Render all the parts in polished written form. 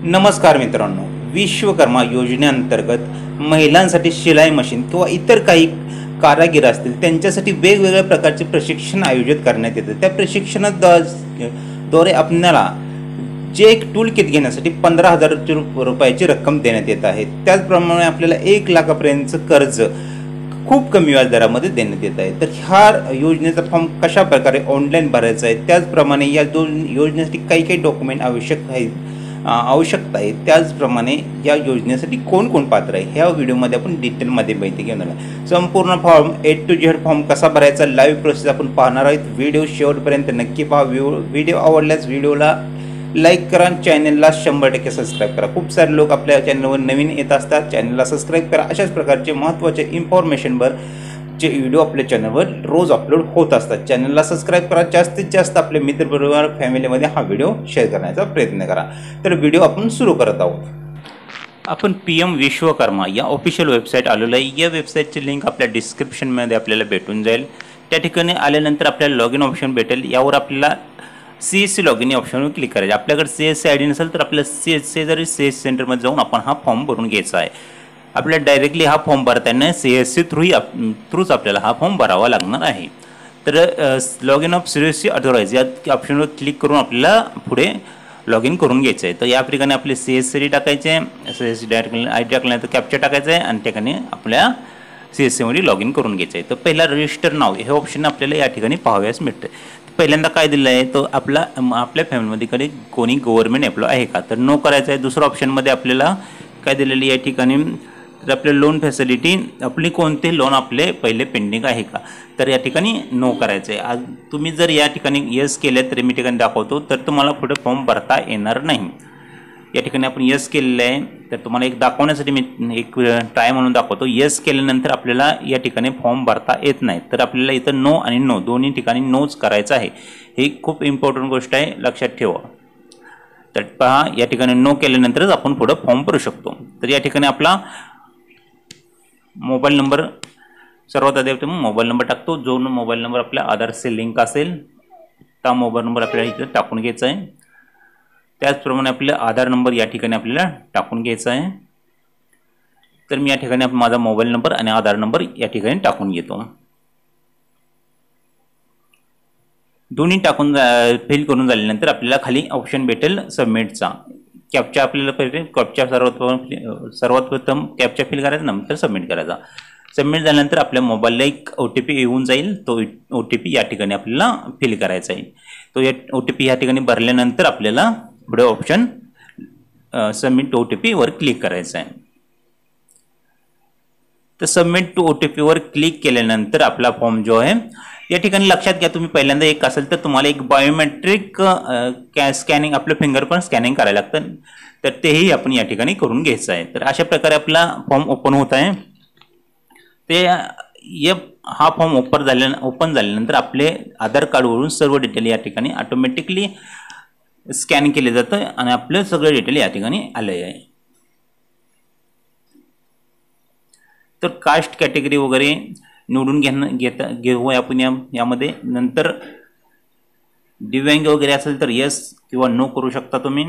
नमस्कार मित्रांनो, विश्वकर्मा योजनेअंतर्गत महिलांसाठी शिलाई मशीन किंवा इतर काही कारागीर असतील त्यांच्यासाठी वेगवेगळ्या प्रकारचे प्रशिक्षण आयोजित करण्यात येते। त्या प्रशिक्षणाद्वारे आपल्याला जे एक टूल किट घेण्यासाठी 15,000 रुपयाची रक्कम देण्यात येत आहे। त्याचप्रमाणे आपल्याला 1 लाखापर्यंतचं कर्ज खूप कमी व्याजदरामध्ये देण्यात येत आहे। तर ह्या योजनेचा फॉर्म कशा प्रकारे ऑनलाईन भरायचा आहे, त्याचप्रमाणे या दोन योजनेसाठी काही डॉक्युमेंट आवश्यकता आहे, त्याचप्रमाणे या योजनेसाठी कोण कोण पात्र आहे ह्या व्हिडिओमध्ये आपण डिटेलमध्ये माहिती घेणार आहे। संपूर्ण form A to Z form कसा भरायचा लाईव्ह प्रोसेस आपण पाहणार आहोत। व्हिडिओ शेवटपर्यंत नक्की पहा। व्हिडिओ आवडल्यास व्हिडिओला लाईक करा, चॅनलला 100% सबस्क्राईब करा। खूप सारे लोक आपल्या चॅनलवर नवीन येत असतात, चॅनलला सबस्क्राईब करा। अशाच प्रकारचे महत्त्वाचे इन्फॉर्मेशनवर जे व्हिडिओ आपल्या चॅनलवर रोज अपलोड होत असतात, चॅनलला सबस्क्राईब करा। जास्तीत जास्त आपले मित्रपरिवार फॅमिलीमध्ये हा व्हिडिओ शेअर करण्याचा प्रयत्न करा। तर व्हिडिओ आपण सुरू करत आहोत। आपण PM विश्वकर्मा या ऑफिशियल वेबसाईट आलेलो आहे। या वेबसाईटची लिंक आपल्या डिस्क्रिप्शनमध्ये आपल्याला भेटून जाईल। त्या ठिकाणी आल्यानंतर आपल्याला लॉगिन ऑप्शन भेटेल। यावर आपल्याला CSC लॉगिन या ऑप्शनवर क्लिक करायचे। आपल्याकडे CSC आयडी नसेल तर आपल्या शेजारी CSC सेंटरमध्ये जाऊन आपण हा फॉर्म भरून घ्यायचा आहे। आपल्याला डायरेक्टली हा फॉर्म भरताना CSC थ्रूच आपल्याला हा फॉर्म भरावा लागणार आहे। तर लॉगिन ऑफ CSC ऑथोराइज या ऑप्शनवर क्लिक करून आपल्याला पुढे लॉगिन करून घ्यायचं आहे। तर या ठिकाणी आपले CSC टाकायचे आहे, CSC डायरेक्टली आयडी टाकल्यानंतर कॅप्चा टाकायचा आहे आणि ठिकाणी आपल्या CSC मध्ये लॉगिन करून घ्यायचं आहे। तर पहिला रजिस्टर नाव हे ऑप्शन आपल्याला या ठिकाणी पाहावयास मिळतं। पहिल्यांदा काय दिलं आहे, तो आपल्या फॅमिलीमध्ये कोणी गव्हर्नमेंट एम्प्लॉय आहे का, तर नो करायचं आहे। दुसऱ्या ऑप्शनमध्ये आपल्याला काय दिलेली या ठिकाणी, तर आपले लोन फॅसिलिटी आपली कोणते लोन आपले पहिले पेंडिंग आहे का, तर या ठिकाणी नो करायचं आहे। आज तुम्ही जर या ठिकाणी यस केले तर मी ठिकाणी दाखवतो, तर तुम्हाला पुढे फॉर्म भरता येणार नाही। या ठिकाणी आपण यस केलेलं आहे, तर तुम्हाला एक दाखवण्यासाठी मी एक ट्राय म्हणून दाखवतो। यस केल्यानंतर आपल्याला या ठिकाणी फॉर्म भरता येत नाही, तर आपल्याला इथं नो आणि नो दोन्ही ठिकाणी नोच करायचं आहे। ही खूप इम्पॉर्टंट गोष्ट आहे, लक्षात ठेवा। तर पहा, या ठिकाणी नो केल्यानंतरच आपण पुढे फॉर्म भरू शकतो। तर या ठिकाणी आपला मोबाईल नंबर सर्वात आधी आपण मोबाईल नंबर टाकतो। जो मोबाईल नंबर आपल्या आधारशी लिंक असेल त्या मोबाईल नंबर आपल्याला इथे टाकून घ्यायचा आहे। त्याचप्रमाणे आपला आधार नंबर या ठिकाणी आपल्याला टाकून घ्यायचा आहे। तर मी या ठिकाणी माझा मोबाईल नंबर आणि आधार नंबर या ठिकाणी टाकून घेतो। दोन्ही टाकून फिल करून झाल्यानंतर आपल्याला खाली ऑप्शन भेटेल सबमिटचा। कॅप्चा आपल्याला पहिले कॅप्चा सर्वात प्रथम कॅप्चा फिल करायचा, नंतर सबमिट करायचा। सबमिट झाल्यानंतर आपल्या मोबाईलला एक OTP येऊन जाईल, तो OTP या ठिकाणी आपल्याला फिल करायचा आहे। तो OTP या ठिकाणी भरल्यानंतर आपल्याला पुढे ऑप्शन सबमिट टू OTP वर क्लिक करायचं आहे। तर सबमिट टू OTP वर क्लिक केल्यानंतर आपला फॉर्म जो आहे, या ठिकाणी लक्षात घ्या, तुम्ही पहिल्यांदा एक असेल तर तुम्हाला एक बायोमेट्रिक स्कॅनिंग आपलं फिंगरप्रिंट स्कॅनिंग करायला लागतं, तर तेही आपण या ठिकाणी करून घ्यायचं आहे। तर अशा प्रकारे आपला फॉर्म ओपन होत आहे। ते हा फॉर्म ओपन झाल्यानंतर आपले आधार कार्डवरून सर्व डिटेल या ठिकाणी ऑटोमॅटिकली स्कॅन केले जातं आणि आपले सगळे डिटेल या ठिकाणी आले आहे। तर कास्ट कॅटेगरी वगैरे निवडून घेऊ आपण यामध्ये। नंतर दिव्यांग वगैरे असेल तर यस किंवा नो करू शकता तुम्ही।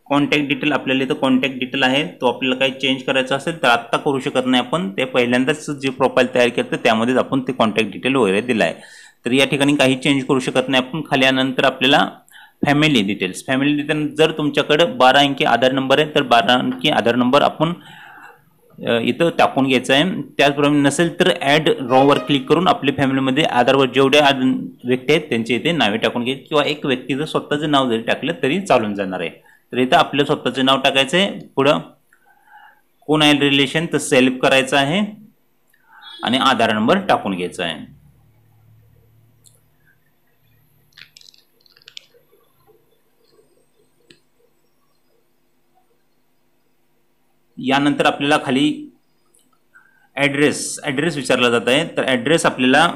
कॉन्टॅक्ट डिटेल आपल्याला इथं कॉन्टॅक्ट डिटेल आहे, तो आपल्याला काही चेंज करायचा असेल तर आत्ता करू शकत नाही आपण, ते पहिल्यांदाच जे प्रोफाईल तयार केलं त्यामध्येच आपण ते कॉन्टॅक्ट डिटेल वगैरे दिला आहे। तर या ठिकाणी काही चेंज करू शकत नाही आपण। खाली आल्यानंतर आपल्याला फॅमिली डिटेल्स जर तुमच्याकडे 12 अंकी आधार नंबर आहे तर 12 अंकी आधार नंबर आपण इथं टाकून घ्यायचं आहे। त्याचप्रमाणे नसेल तर ॲड रॉवर क्लिक करून आपल्या फॅमिलीमध्ये आधारवर जेवढे व्यक्ती आहेत त्यांचे इथे नावे टाकून घ्यायचे, किंवा एक व्यक्तीचं स्वतःचं नाव जरी टाकलं तरी चालून जाणार आहे। तर इथं आपलं स्वतःचं नाव टाकायचं आहे, पुढं कोण आहे रिलेशन तर सेल्फ करायचं आहे आणि आधार नंबर टाकून घ्यायचा आहे। यानंतर आपल्याला खाली ॲड्रेस विचारला जात आहे, तर ॲड्रेस आपल्याला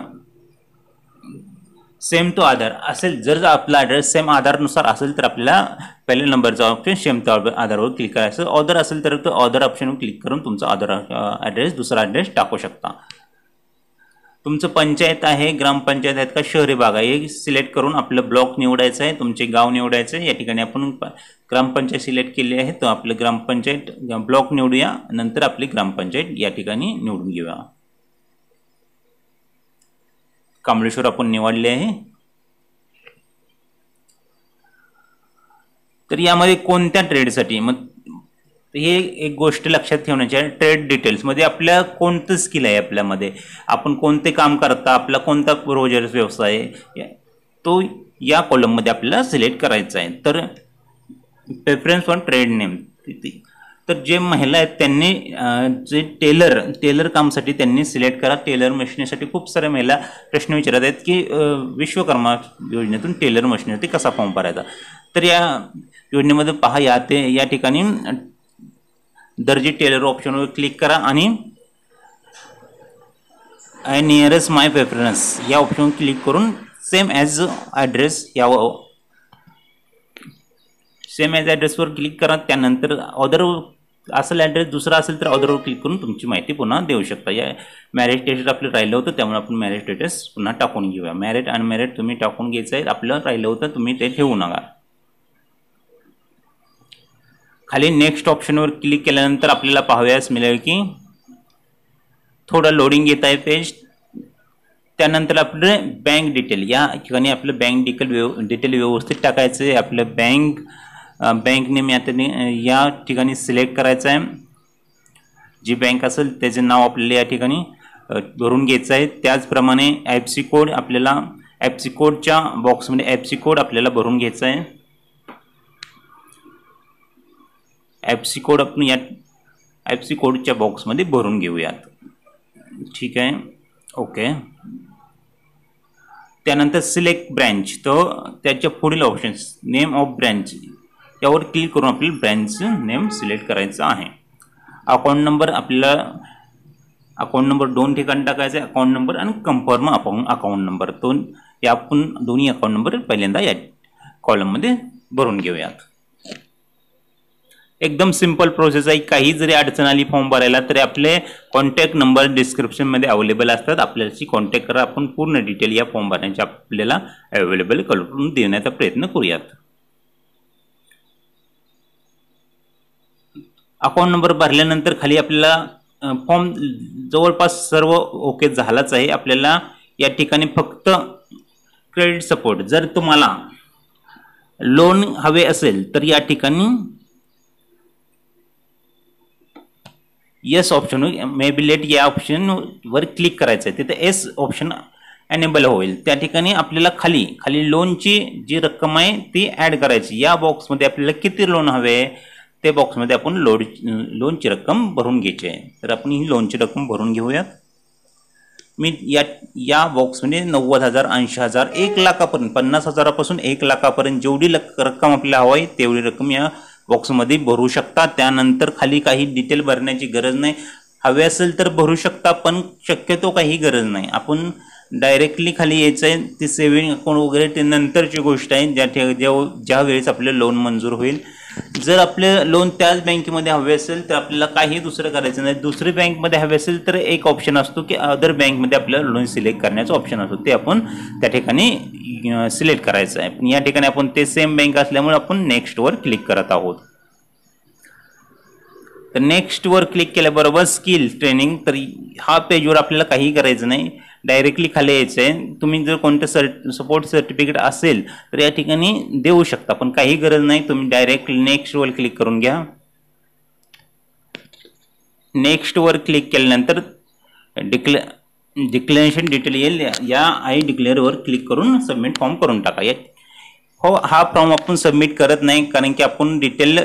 सेम टू आधार असेल, जर आपला ॲड्रेस सेम आधारनुसार असेल तर आपल्याला पहिल्या नंबरचा ऑप्शन सेम टू आधारवर क्लिक करायचं। ऑदर असेल तर तो ऑदर ऑप्शनवर क्लिक करून तुमचा आधार ॲड्रेस दुसरा ॲड्रेस टाकू शकता। तुमचं पंचायत आहे, ग्रामपंचायत आहेत का शहरी भाग आहे हे सिलेक्ट करून आपलं ब्लॉक निवडायचं आहे, तुमचे गाव निवडायचं आहे. या ठिकाणी आपण ग्रामपंचायत सिलेक्ट केली आहे, तर आपलं ग्रामपंचायत ब्लॉक निवडूया, नंतर आपली ग्रामपंचायत या ठिकाणी निवडून घेऊया. कमळेश्वर आपण निवडले आहे. तर यामध्ये कोणत्या ट्रेडसाठी, मग हे एक गोष्ट लक्षात ठेवण्याची आहे, ट्रेड डिटेल्समध्ये आपल्या कोणतं स्किल आहे, आपल्यामध्ये आपण कोणते काम करता, आपला कोणता रोजगार व्यवसाय आहे, तो या कॉलममध्ये आपल्याला सिलेक्ट करायचा आहे. तर प्रेफरन्स ऑन ट्रेड नेम, तर जे महिला आहेत त्यांनी जे टेलर कामसाठी त्यांनी सिलेक्ट करा. टेलर मशिनीसाठी खूप साऱ्या महिला प्रश्न विचारत आहेत की विश्वकर्मा योजनेतून टेलर मशिनीसाठी कसा फॉर्म भरायचा. तर या योजनेमध्ये पहा, या ठिकाणी दर्जी टेलर ऑप्शनवर क्लिक करा आणि आय नियरेस्ट माय प्रेफरन्स या ऑप्शनवर क्लिक करून सेम ॲज ॲड्रेसवर क्लिक करा. त्यानंतर अदर असेल ॲड्रेस दुसरा असेल तर अदरवर क्लिक करून तुमची माहिती पुन्हा देऊ शकता. या मॅरेज स्टेटस आपलं राहिलं होतं, त्यामुळे आपण मॅरेज स्टेटस पुन्हा टाकून घेऊया. मॅरिड अनमॅरिड तुम्ही टाकून घ्यायचं आहे, आपलं राहिलं होतं तुम्ही ते ठेवू नका. खाली नेक्स्ट ऑप्शनवर क्लिक केल्यानंतर आपल्याला पाहावयास मिळेल की थोडं लोडिंग घेत आहे पेज. त्यानंतर आपलं बँक डिटेल, या ठिकाणी आपलं बँक डिटेल व्यवस्थित टाकायचं आहे. आपलं बँक नेम या ठिकाणी सिलेक्ट करायचं आहे. जी बँक असेल त्याचे नाव आपल्याला या ठिकाणी भरून घ्यायचं आहे. त्याचप्रमाणे IFSC कोड, आपल्याला IFSC कोडच्या बॉक्समध्ये IFSC कोड आपल्याला भरून घ्यायचा आहे. IFSC कोड आपण या IFSC कोडच्या बॉक्समध्ये भरून घेऊयात. ठीक आहे, ओके. त्यानंतर सिलेक्ट ब्रँच, तो त्याच्या पुढील ऑप्शन्स नेम ऑफ ब्रँच यावर क्लिक करून आपल्याला ब्रँच नेम सिलेक्ट करायचं आहे. अकाउंट नंबर, आपल्याला अकाउंट नंबर 2 ठिकाणी टाकायचा आहे, अकाउंट नंबर आणि कन्फर्म अकाउंट नंबर. या आपण दोन्ही अकाउंट नंबर पहिल्यांदा या कॉलममध्ये भरून घेऊयात. एकदम सिंपल प्रोसेस आहे. काही जरी अडचण आली फॉर्म भरायला तरी आपले कॉन्टॅक्ट नंबर डिस्क्रिप्शनमध्ये अवेलेबल असतात, आपल्याशी कॉन्टॅक्ट करा. आपण पूर्ण डिटेल या फॉर्म भरण्याची आपल्याला अवेलेबल करून देण्याचा प्रयत्न करूयात. अकाउंट नंबर भरल्यानंतर खाली आपल्याला फॉर्म जवळपास सर्व ओके झालाच आहे. आपल्याला या ठिकाणी फक्त क्रेडिट सपोर्ट, जर तुम्हाला लोन हवे असेल तर या ठिकाणी yes option, maybe late या ऑप्शनवर क्लिक करायचं आहे. तिथे एस ऑप्शन एनेबल होईल. त्या ठिकाणी आपल्याला खाली लोनची जी रक्कम आहे ती ॲड करायची. या बॉक्समध्ये आपल्याला किती लोन हवे ते बॉक्समध्ये आपण लोनची रक्कम भरून घ्यायची आहे. तर आपण ही लोनची रक्कम भरून घेऊयात. मी या बॉक्समध्ये 90,000, 80,000, 1 लाखापर्यंत, 50,000पासून 1 लाखापर्यंत जेवढी रक्कम आपल्याला हवी आहे तेवढी रक्कम या बॉक्समध्ये भरू शकता. त्यानंतर खाली काही डिटेल भरण्याची गरज नाही. हवे असेल तर भरू शकता, पण शक्यतो काही गरज नाही. आपण डायरेक्टली खाली यायचं आहे. ती सेव्हिंग अकाउंट वगैरे ते नंतरची गोष्ट आहे, ज्या वेळेस आपलं लोन मंजूर होईल. जर आपलं लोन त्याच बँकेमध्ये हवे असेल तर आपल्याला काही दुसरं करायचं नाही. दुसरी बँकमध्ये हवे असेल तर एक ऑप्शन असतो की अदर बँकमध्ये आपल्याला लोन सिलेक्ट करण्याचा ऑप्शन असतो, ते आपण त्या ठिकाणी सिलेक्ट करायचं आहे. पण या ठिकाणी आपण ते सेम बँक असल्यामुळे आपण नेक्स्टवर क्लिक करत आहोत. तर नेक्स्टवर क्लिक केल्याबरोबर स्किल ट्रेनिंग, तर हा पेजवर आपल्याला काही करायचं नाही, डायरेक्टली खाली यायचं आहे. तुम्ही जर कोणतं सपोर्ट सर्टिफिकेट असेल तर या ठिकाणी देऊ शकता, पण काही गरज नाही. तुम्ही डायरेक्ट नेक्स्टवर क्लिक करून घ्या. नेक्स्टवर क्लिक केल्यानंतर डिक्लेरेशन डिटेल येईल. या आय डिक्लेअरवर क्लिक करून सबमिट फॉर्म करून टाका. हो, हा फॉर्म आपण सबमिट करत नाही, कारण की आपण डिटेल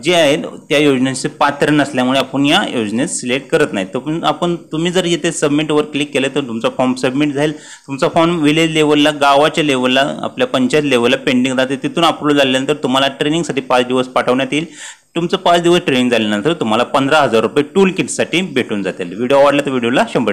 जे आहेत त्या योजनेचे पात्र नसल्यामुळे आपण या योजनेत सिलेक्ट करत नाही. तर तुम्ही जर इथे सबमिटवर क्लिक केलं तर तुमचा फॉर्म सबमिट झाईल. तुमचा फॉर्म विलेज लेवलला, गावाच्या लेवलला, आपल्या पंचायत लेवलला पेंडिंग राहते. तिथून अप्रूव्ह झाल्यानंतर तुम्हाला ट्रेनिंगसाठी 5 दिवस पाठवण्यात येईल. तुमचं 5 दिवस ट्रेनिंग झाल्यानंतर तुम्हाला 15,000 रुपये टूल किटसाठी भेटून जातील. व्हिडिओ आवडला तर व्हिडिओला 100%